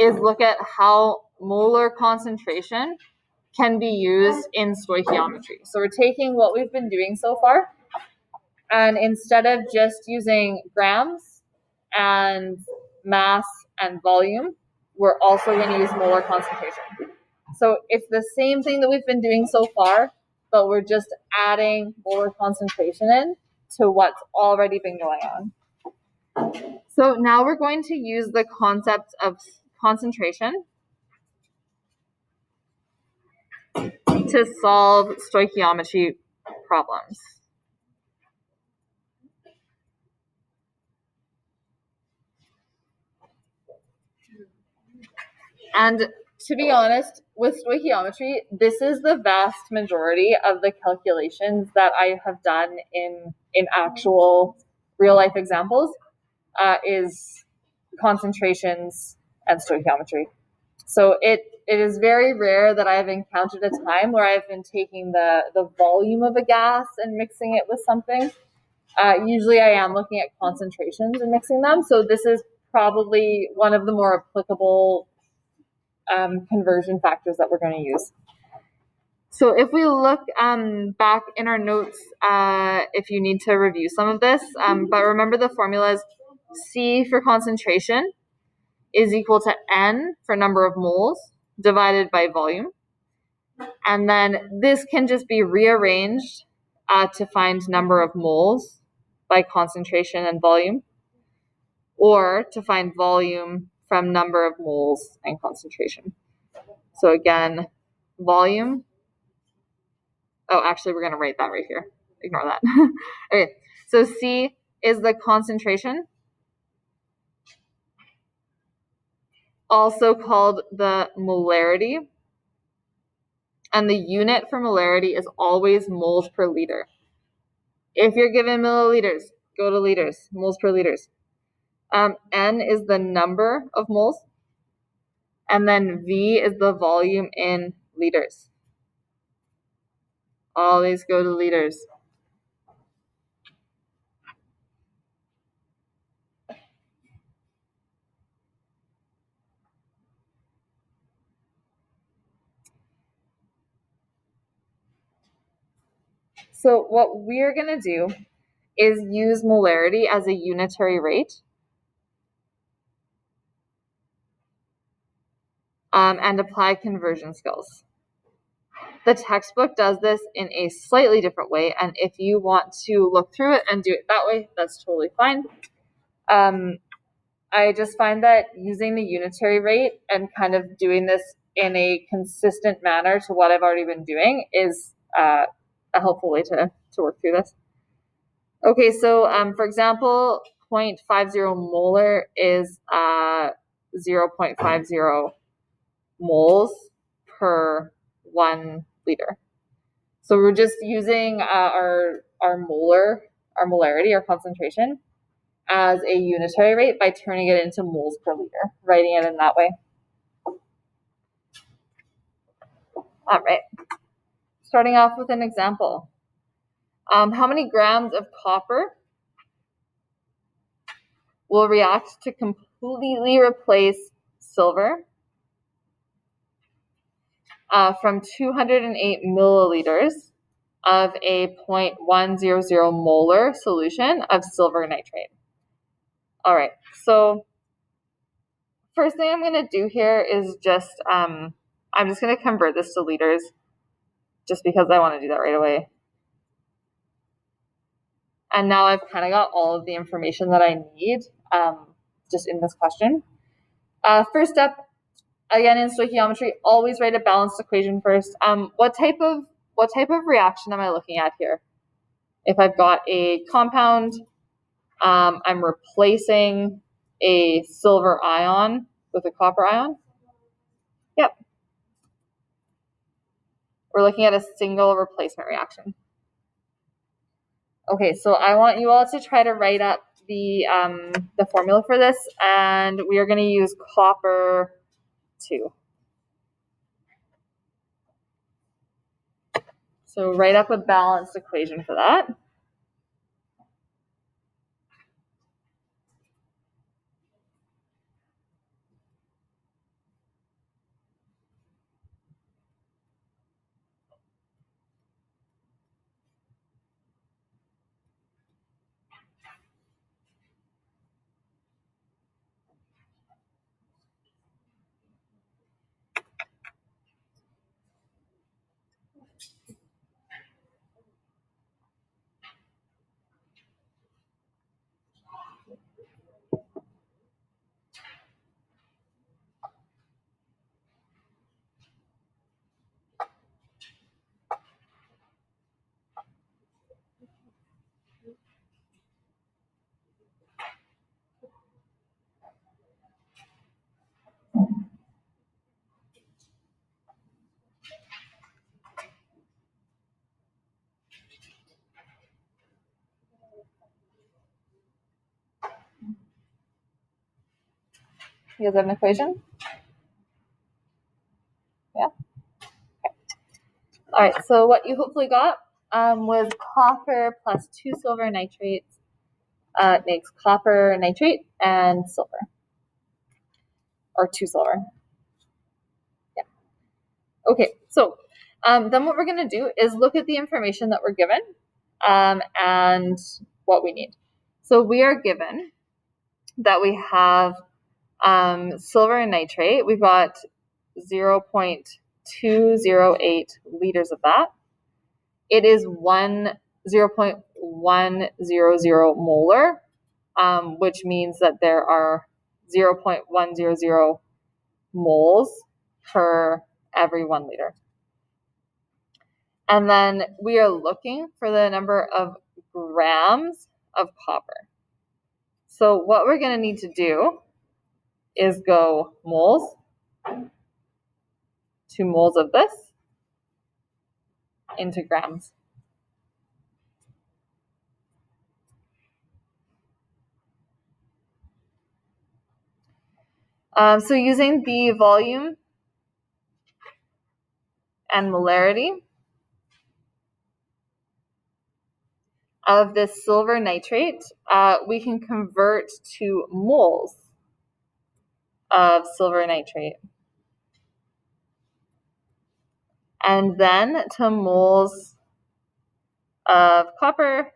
is look at how molar concentration can be used in stoichiometry. So we're taking what we've been doing so far, and instead of just using grams and mass and volume, we're also going to use molar concentration. So it's the same thing that we've been doing so far, but we're just adding molar concentration in to what's already been going on. So now we're going to use the concept of concentration to solve stoichiometry problems. And to be honest, with stoichiometry, this is the vast majority of the calculations that I have done in actual real life examples is concentrations and stoichiometry. So it is very rare that I've encountered a time where I've been taking the volume of a gas and mixing it with something. Usually I am looking at concentrations and mixing them. So this is probably one of the more applicable conversion factors that we're going to use. So if we look back in our notes, if you need to review some of this, but remember the formula is C for concentration is equal to N for number of moles divided by volume. And then this can just be rearranged to find number of moles by concentration and volume, or to find volume from number of moles and concentration. So again, volume. Oh, actually, we're going to write that right here. Ignore that. Okay, so C is the concentration, also called the molarity. And the unit for molarity is always moles per liter. If you're given milliliters, go to liters, moles per liters. N is the number of moles. And then V is the volume in liters. Always go to liters. So what we're going to do is use molarity as a unitary rate. And apply conversion skills. The textbook does this in a slightly different way, and if you want to look through it and do it that way, that's totally fine. I just find that using the unitary rate and kind of doing this in a consistent manner to what I've already been doing is a helpful way to work through this. Okay, so for example, 0.50 molar is 0.50 moles per 1 liter. So we're just using our molarity, our concentration, as a unitary rate by turning it into moles per liter, writing it in that way. All right. Starting off with an example. How many grams of copper will react to completely replace silver from 208 milliliters of a 0.100 molar solution of silver nitrate? All right, so first thing I'm going to do here is just, I'm just going to convert this to liters just because I want to do that right away. And now I've kind of got all of the information that I need just in this question. First step, again in stoichiometry, always write a balanced equation first. What type of reaction am I looking at here? If I've got a compound, I'm replacing a silver ion with a copper ion. Yep. We're looking at a single replacement reaction. Okay, so I want you all to try to write up the formula for this, and we are going to use copper 2. So write up a balanced equation for that. You guys have an equation? Yeah? Okay. All right, so what you hopefully got was copper plus 2 silver nitrates makes copper nitrate and silver, or 2 silver. Yeah. Okay, so then what we're going to do is look at the information that we're given and what we need. So we are given that we have silver nitrate. We've got 0.208 liters of that. It is 0.100 molar, which means that there are 0.100 moles per every 1 liter. And then we are looking for the number of grams of copper. So what we're going to need to do is go moles, 2 moles of this into grams. So using the volume and molarity of this silver nitrate, we can convert to moles of silver nitrate. And then to moles of copper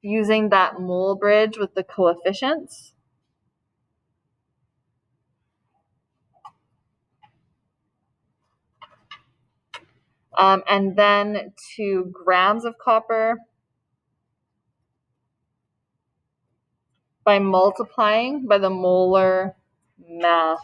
using that mole bridge with the coefficients. And then to grams of copper by multiplying by the molar mass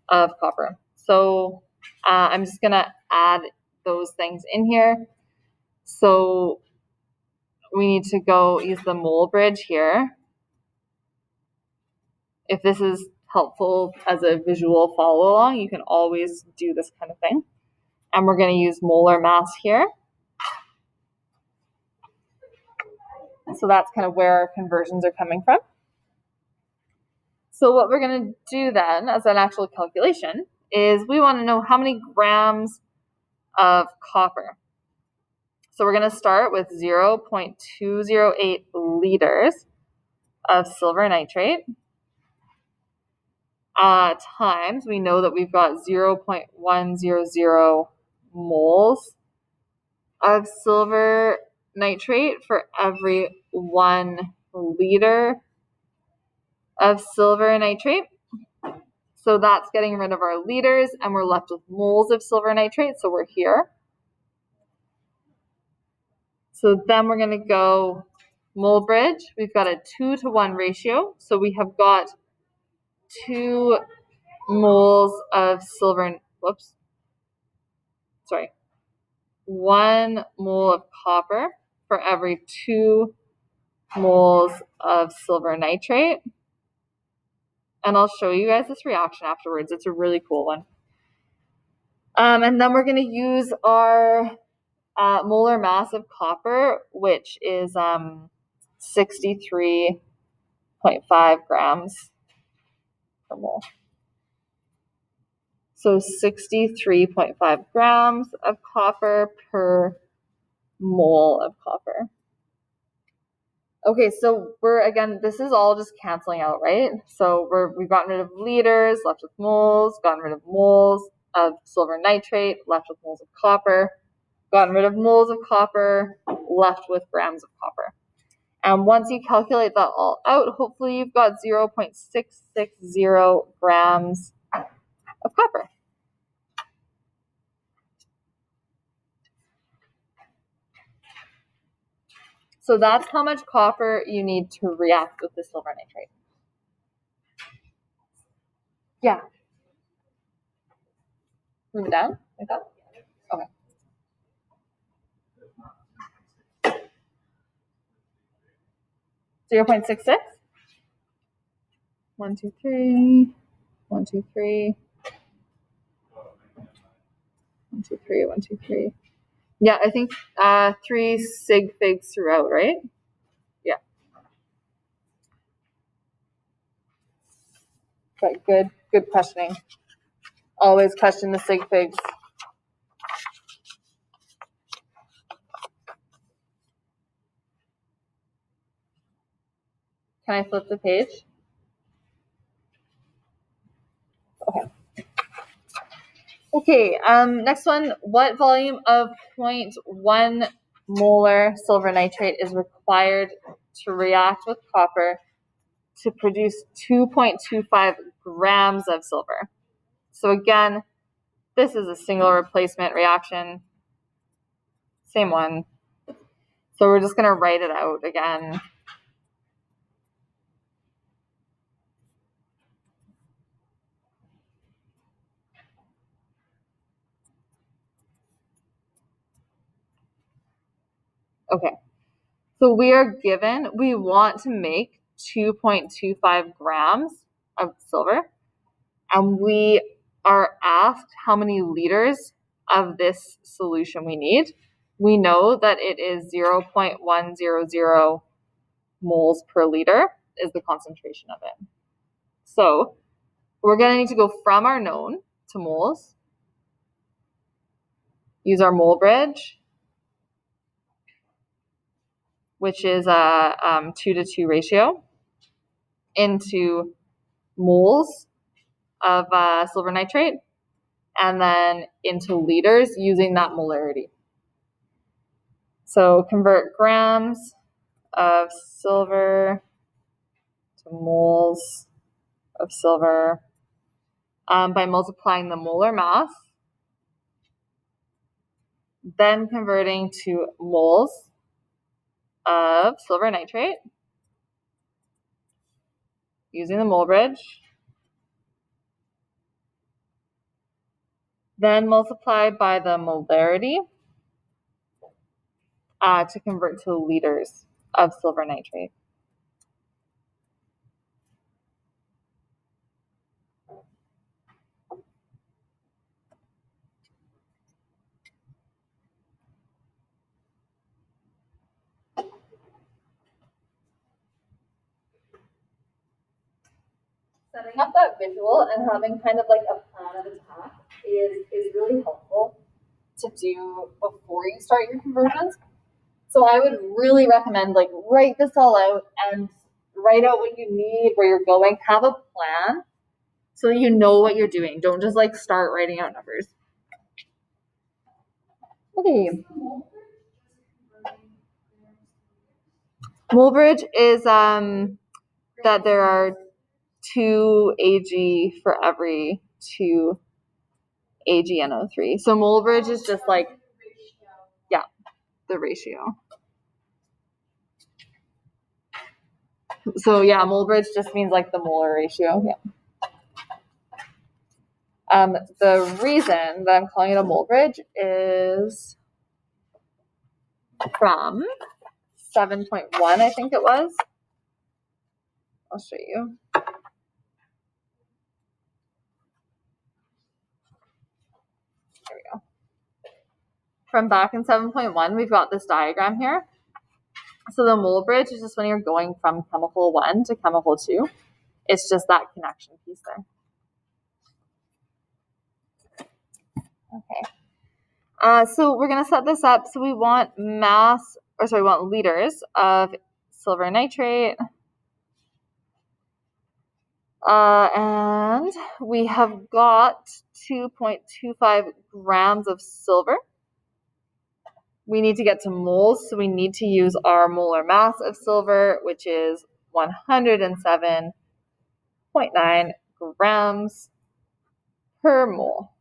of copper. So I'm just going to add those things in here. So we need to go use the mole bridge here. If this is helpful as a visual follow along, you can always do this kind of thing. And we're going to use molar mass here. So that's kind of where our conversions are coming from. So what we're going to do then as an actual calculation is we want to know how many grams of copper. So we're going to start with 0.208 liters of silver nitrate times, we know that we've got 0.100 moles of silver nitrate for every 1 liter of silver nitrate. So that's getting rid of our liters, and we're left with moles of silver nitrate, so we're here. So then we're going to go mole bridge. We've got a 2-to-1 ratio, so we have got 2 moles of silver, 1 mole of copper for every 2 moles of silver nitrate. And I'll show you guys this reaction afterwards. It's a really cool one. And then we're going to use our molar mass of copper, which is 63.5 grams per mole. So 63.5 grams of copper per mole of copper. Okay, so this is all just canceling out, right? So we've gotten rid of liters, left with moles, gotten rid of moles of silver nitrate, left with moles of copper, gotten rid of moles of copper, left with grams of copper. And once you calculate that all out, hopefully you've got 0.660 grams of copper. So that's how much copper you need to react with the silver nitrate. Yeah. Move it down like that? Okay. .66? 1, 2, 3. 1, 2, 3. 1, 2, 3. 1, 2, 3. Yeah, I think 3 sig figs throughout, right? Yeah. But good questioning. Always question the sig figs. Can I flip the page? Okay. Okay, next one. What volume of 0.1 molar silver nitrate is required to react with copper to produce 2.25 grams of silver? So again, this is a single replacement reaction. Same one. So we're just going to write it out again. Okay. So we are given, we want to make 2.25 grams of silver, and we are asked how many liters of this solution we need. We know that it is 0.100 moles per liter is the concentration of it. So we're going to need to go from our known to moles, use our mole bridge, which is a 2-to-2 ratio, into moles of silver nitrate, and then into liters using that molarity. So convert grams of silver to moles of silver by multiplying the molar mass, then converting to moles of silver nitrate using the mole bridge, then multiplied by the molarity to convert to liters of silver nitrate. Setting up that visual and having kind of like a plan of attack is really helpful to do before you start your conversions. So I would really recommend like write this all out and write out what you need, where you're going, have a plan so you know what you're doing. Don't just like start writing out numbers. Okay. Mole bridge is that there are 2 Ag for every 2 AgNO3. So mole bridge is just like, yeah, the ratio. So yeah, mole bridge just means like the molar ratio. Yeah. The reason that I'm calling it a mole bridge is from 7.1, I think it was. I'll show you. There we go. From back in 7.1, we've got this diagram here. So the mole bridge is just when you're going from chemical 1 to chemical 2. It's just that connection piece there. Okay. So we're going to set this up. So we want we want liters of silver nitrate. And we have got 2.25 grams of silver. We need to get to moles, so we need to use our molar mass of silver, which is 107.9 grams per mole.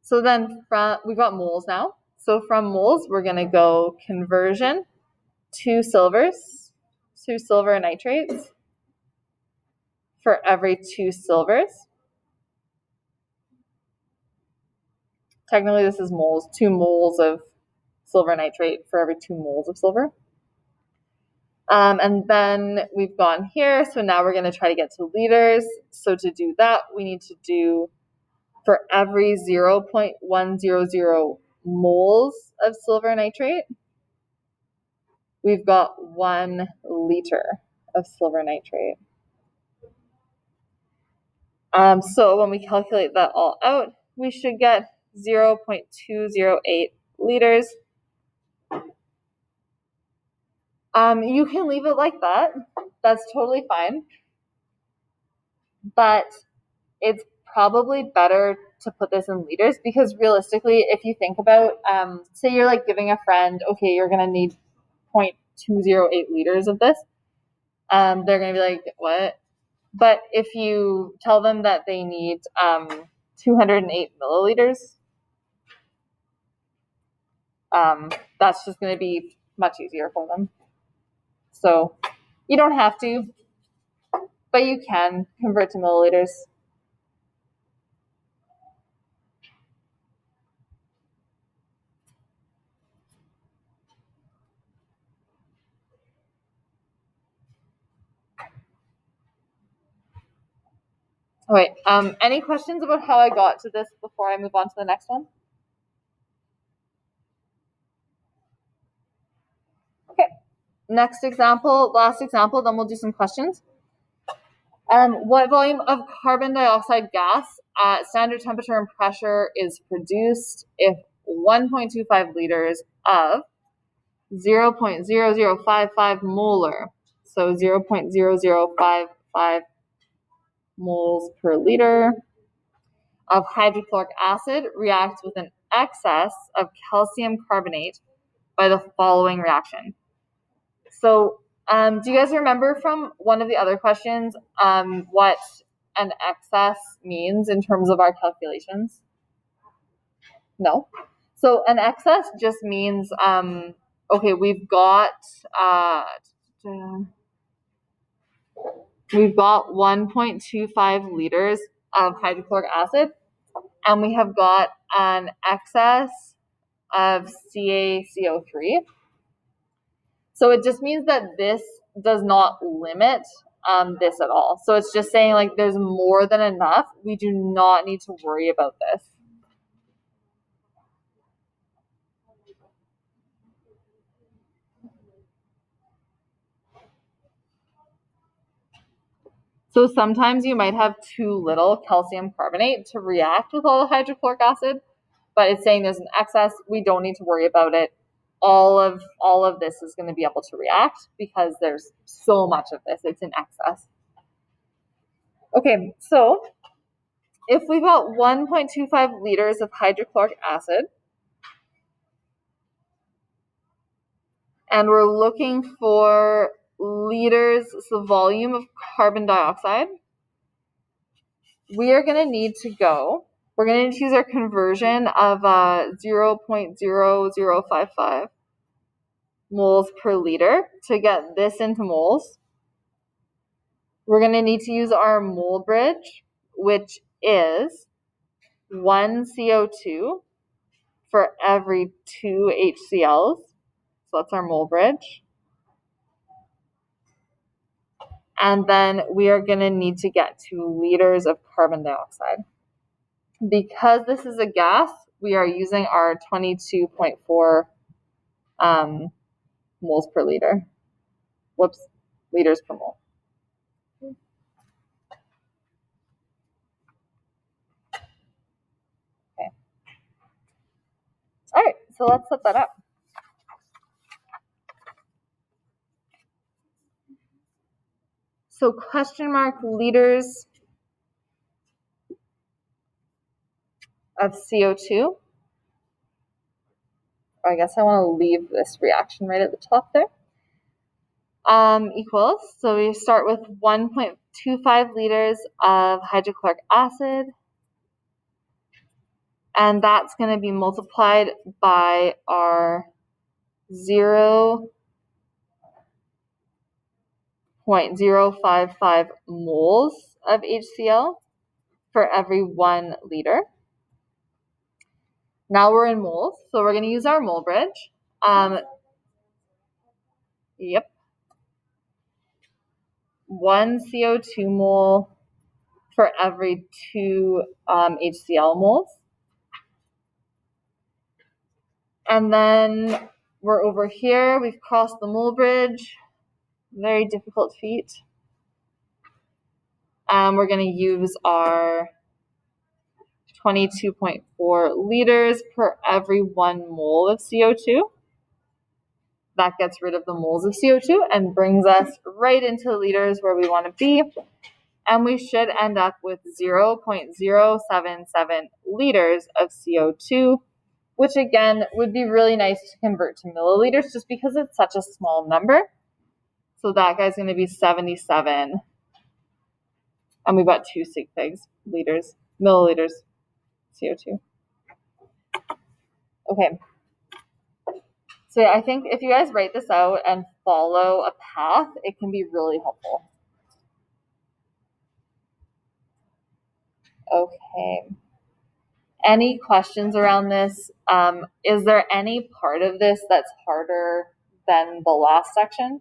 So then we've got moles now. So from moles, we're going to go conversion to silver nitrates for every 2 silvers. Technically, this is moles, 2 moles of silver nitrate for every 2 moles of silver. And then we've gone here. So now we're going to try to get to liters. So to do that, we need to do for every 0.100 moles of silver nitrate, we've got 1 liter of silver nitrate. So when we calculate that all out, we should get 0.208 liters. You can leave it like that. That's totally fine. But it's probably better to put this in liters because realistically, if you think about, say you're like giving a friend, okay, you're going to need 0.208 liters of this. They're going to be like, what? But if you tell them that they need 208 milliliters, that's just going to be much easier for them. So you don't have to, but you can convert to milliliters. All right. Any questions about how I got to this before I move on to the next one? Okay. Next example, last example, then we'll do some questions. What volume of carbon dioxide gas at standard temperature and pressure is produced if 1.25 liters of 0.0055 molar, so 0.0055 moles per liter of hydrochloric acid reacts with an excess of calcium carbonate by the following reaction? So, do you guys remember from one of the other questions what an excess means in terms of our calculations? No. So an excess just means, okay, we've got 1.25 liters of hydrochloric acid, and we have got an excess of CaCO3. So it just means that this does not limit this at all. So it's just saying like there's more than enough. We do not need to worry about this. So sometimes you might have too little calcium carbonate to react with all the hydrochloric acid, but it's saying there's an excess. We don't need to worry about it. All of this is going to be able to react because there's so much of this. It's in excess. Okay, so if we've got 1.25 liters of hydrochloric acid, and we're looking for liters, so volume of carbon dioxide, we are going to need to go, we're going to need to use our conversion of 0.0055 moles per liter to get this into moles. We're going to need to use our mole bridge, which is 1 CO2 for every 2 HCl's. So that's our mole bridge. And then we are going to need to get 2 liters of carbon dioxide. Because this is a gas, we are using our 22.4 moles per liter. Whoops, liters per mole. Okay. All right, so let's set that up. So question mark liters of CO2. Or I guess I want to leave this reaction right at the top there. Equals, so we start with 1.25 liters of hydrochloric acid, and that's going to be multiplied by our 0.055 moles of HCl for every 1 liter. Now we're in moles, so we're going to use our mole bridge. Yep. 1 CO2 mole for every 2 HCl moles. And then we're over here, we've crossed the mole bridge. Very difficult feat. We're going to use our 22.4 liters per every 1 mole of CO2. That gets rid of the moles of CO2 and brings us right into liters where we want to be. And we should end up with 0.077 liters of CO2, which again would be really nice to convert to milliliters just because it's such a small number. So that guy's going to be 77. And we've got 2 sig figs, milliliters CO2. Okay. So yeah, I think if you guys write this out and follow a path, it can be really helpful. Okay. Any questions around this? Is there any part of this that's harder than the last section?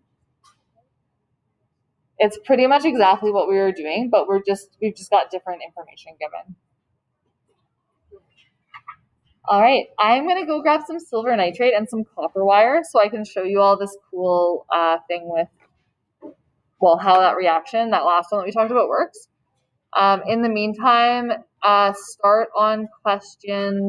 It's pretty much exactly what we were doing, but we've just got different information given. All right, I'm gonna go grab some silver nitrate and some copper wire so I can show you all this cool thing with, well, how that reaction, that last one that we talked about, works. In the meantime, start on question